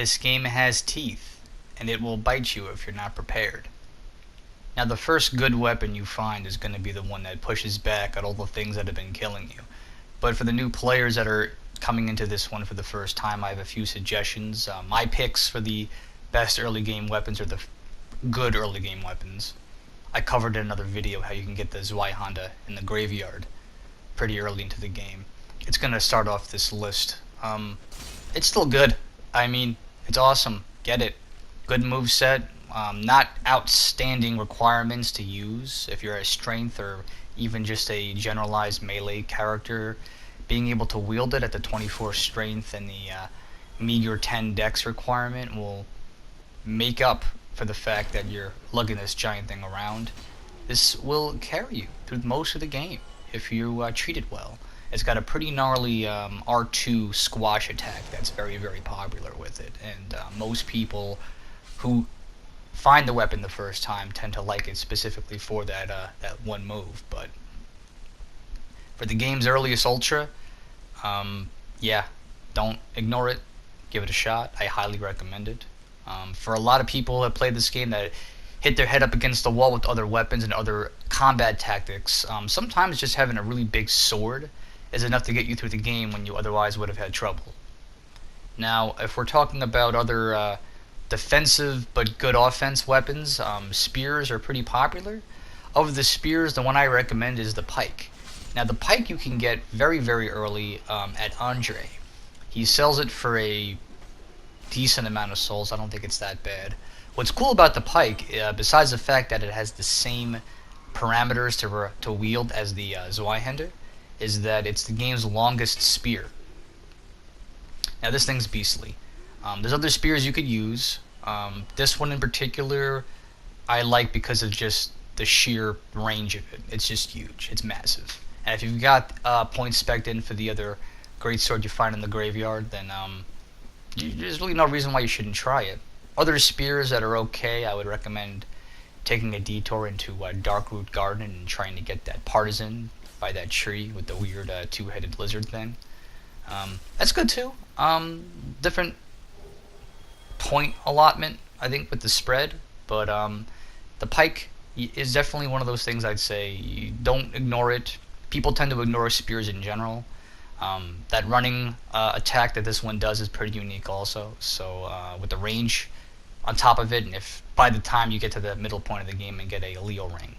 This game has teeth, and it will bite you if you're not prepared. Now, the first good weapon you find is going to be the one that pushes back at all the things that have been killing you. But for the new players that are coming into this one for the first time, I have a few suggestions. My picks for the best early game weapons are the good early game weapons. I covered in another video how you can get the Zweihander in the graveyard pretty early into the game. It's going to start off this list. It's still good. I mean, it's awesome. Get it. Good moveset. Not outstanding requirements to use if you're a strength or even just a generalized melee character. Being able to wield it at the 24 strength and the meager 10 dex requirement will make up for the fact that you're lugging this giant thing around. This will carry you through most of the game if you treat it well. It's got a pretty gnarly R2 squash attack that's very, very popular with it, and most people who find the weapon the first time tend to like it specifically for that that one move. But for the game's earliest ultra, yeah, don't ignore it. Give it a shot. I highly recommend it. For a lot of people that play this game that hit their head up against the wall with other weapons and other combat tactics, sometimes just having a really big sword is enough to get you through the game when you otherwise would have had trouble. Now, if we're talking about other defensive but good offense weapons, spears are pretty popular. Of the spears, the one I recommend is the pike. Now, the pike you can get very, very early at Andre. He sells it for a decent amount of souls. I don't think it's that bad. What's cool about the pike, besides the fact that it has the same parameters to wield as the Zweihander, is that it's the game's longest spear. Now, this thing's beastly. There's other spears you could use. This one in particular I like because of just the sheer range of it. It's just huge. It's massive. And if you've got points spec'd in for the other great sword you find in the graveyard, then there's really no reason why you shouldn't try it. Other spears that are okay, I would recommend taking a detour into Darkroot Garden and trying to get that partisan by that tree with the weird two-headed lizard thing. That's good too. Different point allotment, I think, with the spread, but the pike is definitely one of those things I'd say you don't ignore it. People tend to ignore spears in general. That running attack that this one does is pretty unique also, so with the range on top of it, and if by the time you get to the middle point of the game and get a Leo ring,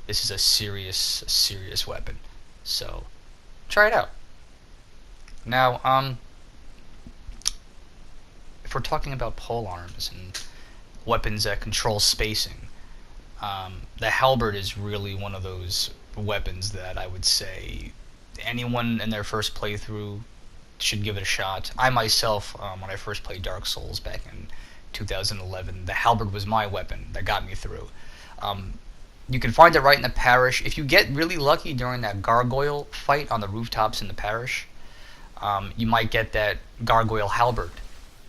this is a serious weapon. So try it out. Now, if we're talking about pole arms and weapons that control spacing, the halberd is really one of those weapons that I would say anyone in their first playthrough should give it a shot. I myself, when I first played Dark Souls back in 2011, the halberd was my weapon that got me through. You can find it right in the parish. If you get really lucky during that gargoyle fight on the rooftops in the parish, you might get that gargoyle halberd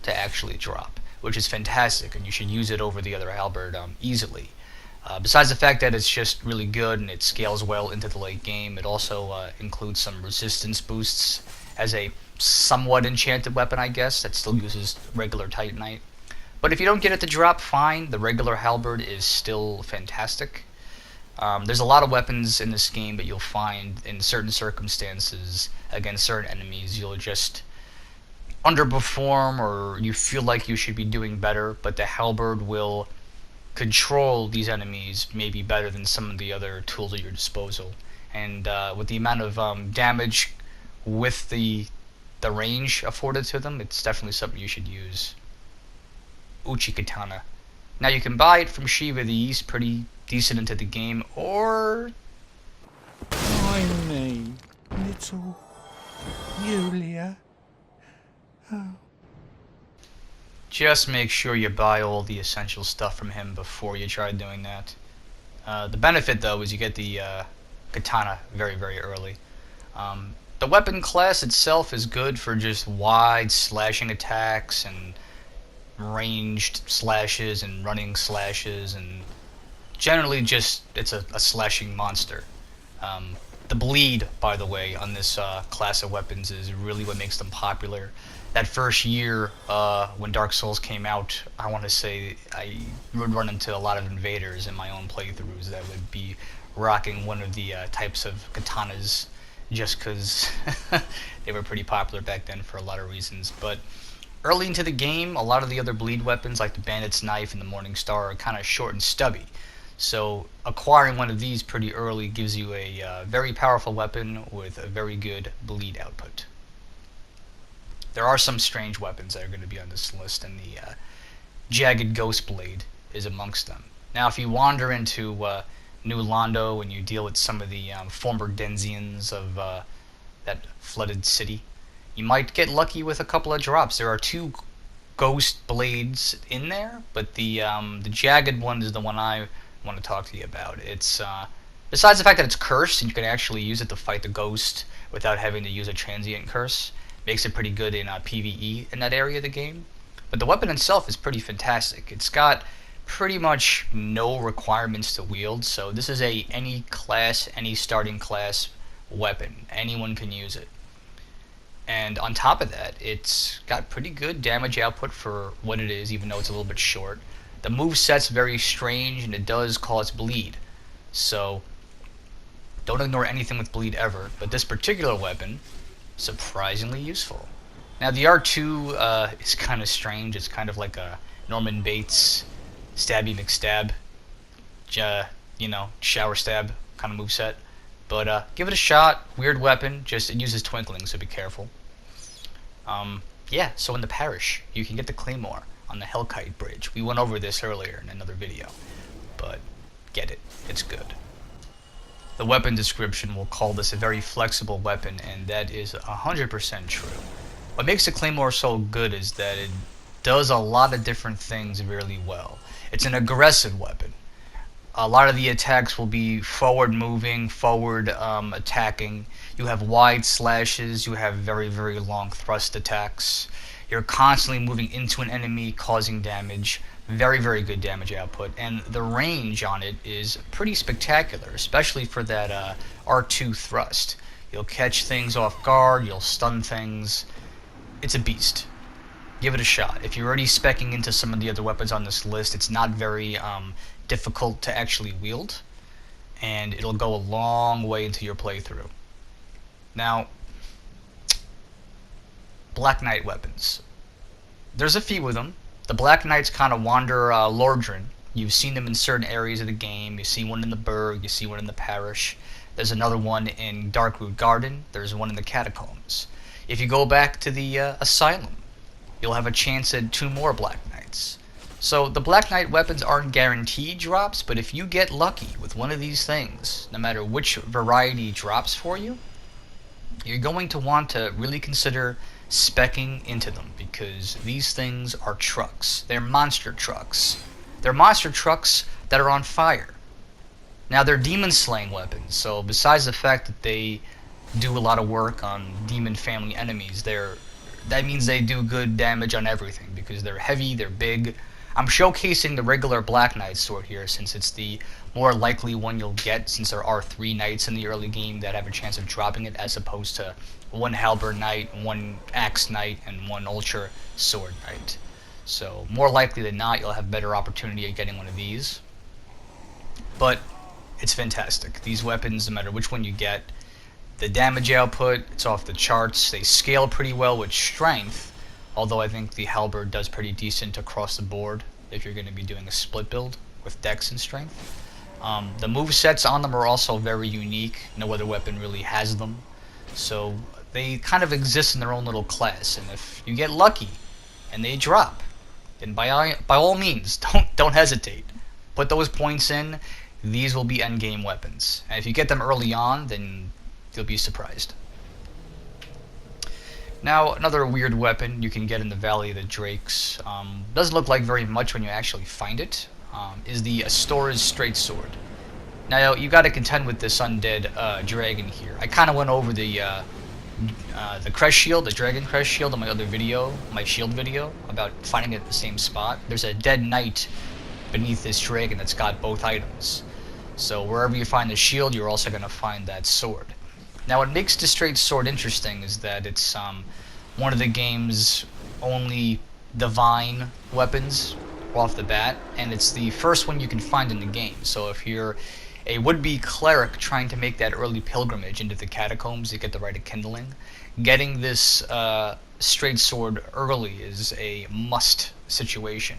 to actually drop, which is fantastic, and you should use it over the other halberd easily. Besides the fact that it's just really good and it scales well into the late game, it also includes some resistance boosts as a somewhat enchanted weapon, I guess, that still uses regular Titanite. But if you don't get it to drop, fine. The regular halberd is still fantastic. There's a lot of weapons in this game that you'll find in certain circumstances against certain enemies. You'll just underperform, or you feel like you should be doing better, but the halberd will control these enemies maybe better than some of the other tools at your disposal. And with the amount of damage with the range afforded to them, it's definitely something you should use. Uchi Katana. Now, you can buy it from Shiva the East pretty decent into the game, or Tiny little Yulia. Oh. just make sure you buy all the essential stuff from him before you try doing that. The benefit, though, is you get the katana very, very early. The weapon class itself is good for just wide slashing attacks and ranged slashes and running slashes, and generally just it's a slashing monster. The bleed, by the way, on this class of weapons is really what makes them popular. that first year when Dark Souls came out, I want to say I would run into a lot of invaders in my own playthroughs that would be rocking one of the types of katanas just because they were pretty popular back then for a lot of reasons. But early into the game, a lot of the other bleed weapons like the Bandit's Knife and the Morning Star are kind of short and stubby. So acquiring one of these pretty early gives you a very powerful weapon with a very good bleed output. There are some strange weapons that are going to be on this list, and the Jagged Ghost Blade is amongst them. Now, if you wander into New Londo and you deal with some of the former Denzians of that flooded city, you might get lucky with a couple of drops. There are 2 ghost blades in there, but the jagged one is the one I want to talk to you about. It's besides the fact that it's cursed and you can actually use it to fight the ghost without having to use a transient curse, makes it pretty good in PvE in that area of the game. But the weapon itself is pretty fantastic. It's got pretty much no requirements to wield, so this is a any class, any starting class weapon. Anyone can use it. And on top of that, it's got pretty good damage output for what it is, even though it's a little bit short. The moveset's very strange, and it does cause bleed. So don't ignore anything with bleed ever, but this particular weapon, surprisingly useful. Now the R2 is kind of strange. It's kind of like a Norman Bates stabby McStab, shower stab kind of moveset. But give it a shot. Weird weapon. Just it uses twinkling, so be careful. Yeah. So in the parish, you can get the claymore on the Hellkite Bridge. We went over this earlier in another video, but get it. It's good. The weapon description will call this a very flexible weapon, and that is 100% true. What makes the Claymore so good is that it does a lot of different things really well. It's an aggressive weapon. A lot of the attacks will be forward moving, forward attacking. You have wide slashes, you have very, very long thrust attacks. You're constantly moving into an enemy, causing damage. Very, very good damage output, and the range on it is pretty spectacular, especially for that R2 thrust. You'll catch things off guard, you'll stun things. It's a beast. Give it a shot. If you're already speccing into some of the other weapons on this list, it's not very difficult to actually wield, and it'll go a long way into your playthrough. Now, Black Knight weapons. There's a few of them. The Black Knights kind of wander Lordran. You've seen them in certain areas of the game. You see one in the Burg, you see one in the Parish. There's another one in Darkroot Garden. There's one in the Catacombs. If you go back to the Asylum, you'll have a chance at 2 more Black Knights. So the Black Knight weapons aren't guaranteed drops, but if you get lucky with one of these things, no matter which variety drops for you, you're going to want to really consider speccing into them, because these things are trucks. They're monster trucks. They're monster trucks that are on fire. Now they're demon slaying weapons, so besides the fact that they do a lot of work on demon family enemies, that means they do good damage on everything, because they're heavy, they're big. I'm showcasing the regular Black Knight sword here since it's the more likely one you'll get, since there are 3 knights in the early game that have a chance of dropping it, as opposed to 1 halberd knight, 1 axe knight, and 1 ultra sword knight. So more likely than not, you'll have better opportunity at getting one of these. But it's fantastic. These weapons, no matter which one you get, the damage output, it's off the charts. They scale pretty well with strength, although I think the halberd does pretty decent across the board if you're going to be doing a split build with dex and strength. The movesets on them are also very unique. No other weapon really has them. So they kind of exist in their own little class, and if you get lucky and they drop, then by all means, don't hesitate. Put those points in. These will be endgame weapons. And if you get them early on, then you'll be surprised. Now, another weird weapon you can get in the Valley of the Drakes, doesn't look like very much when you actually find it, is the Astora's Straight Sword. Now, you got to contend with this undead dragon here. I kind of went over the crest shield, the dragon crest shield, in my other video, my shield video, about finding it at the same spot. There's a dead knight beneath this dragon that's got both items. So wherever you find the shield, you're also going to find that sword. Now, what makes the straight sword interesting is that it's one of the game's only divine weapons off the bat, and it's the first one you can find in the game. So if you're a would-be cleric trying to make that early pilgrimage into the catacombs to get the rite of kindling, getting this straight sword early is a must situation,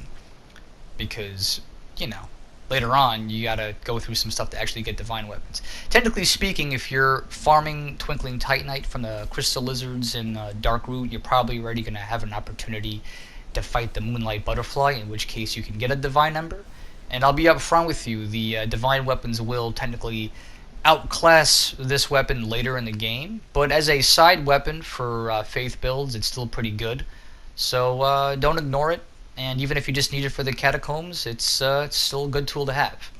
because, you know, later on you gotta go through some stuff to actually get divine weapons. Technically speaking, if you're farming Twinkling Titanite from the Crystal Lizards in Darkroot, you're probably already gonna have an opportunity to fight the Moonlight Butterfly, in which case you can get a divine ember. And I'll be upfront with you, the divine weapons will technically outclass this weapon later in the game, but as a side weapon for faith builds, it's still pretty good. So don't ignore it, and even if you just need it for the catacombs, it's still a good tool to have.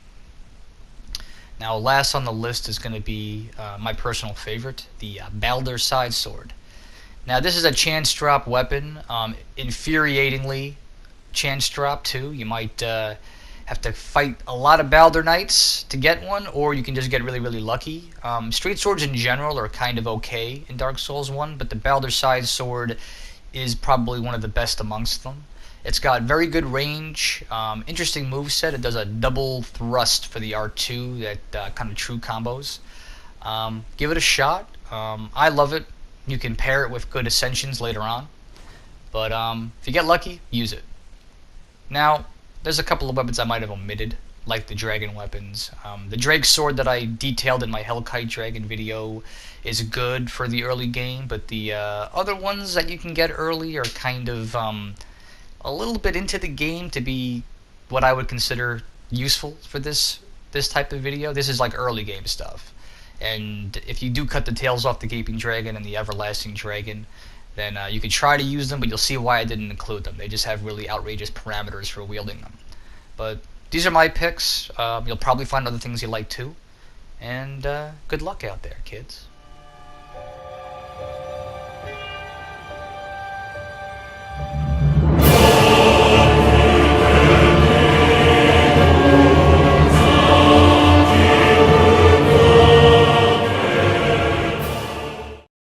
Now, last on the list is going to be my personal favorite, the Balder Side Sword. Now, this is a chance drop weapon, infuriatingly chance drop too. You might have to fight a lot of Balder Knights to get one, or you can just get really, really lucky. Straight swords in general are kind of okay in Dark Souls 1, but the Balder Side Sword is probably one of the best amongst them. It's got very good range, interesting moveset. It does a double thrust for the R2, that kind of true combos. Give it a shot. I love it. You can pair it with good ascensions later on, but if you get lucky, use it. Now, there's a couple of weapons I might have omitted, like the dragon weapons. The Drake sword that I detailed in my Hellkite Dragon video is good for the early game, but the other ones that you can get early are kind of a little bit into the game to be what I would consider useful for this type of video. This is like early game stuff. And if you do cut the tails off the Gaping Dragon and the Everlasting Dragon, then you can try to use them, but you'll see why I didn't include them. They just have really outrageous parameters for wielding them. But these are my picks. You'll probably find other things you like too. And good luck out there, kids.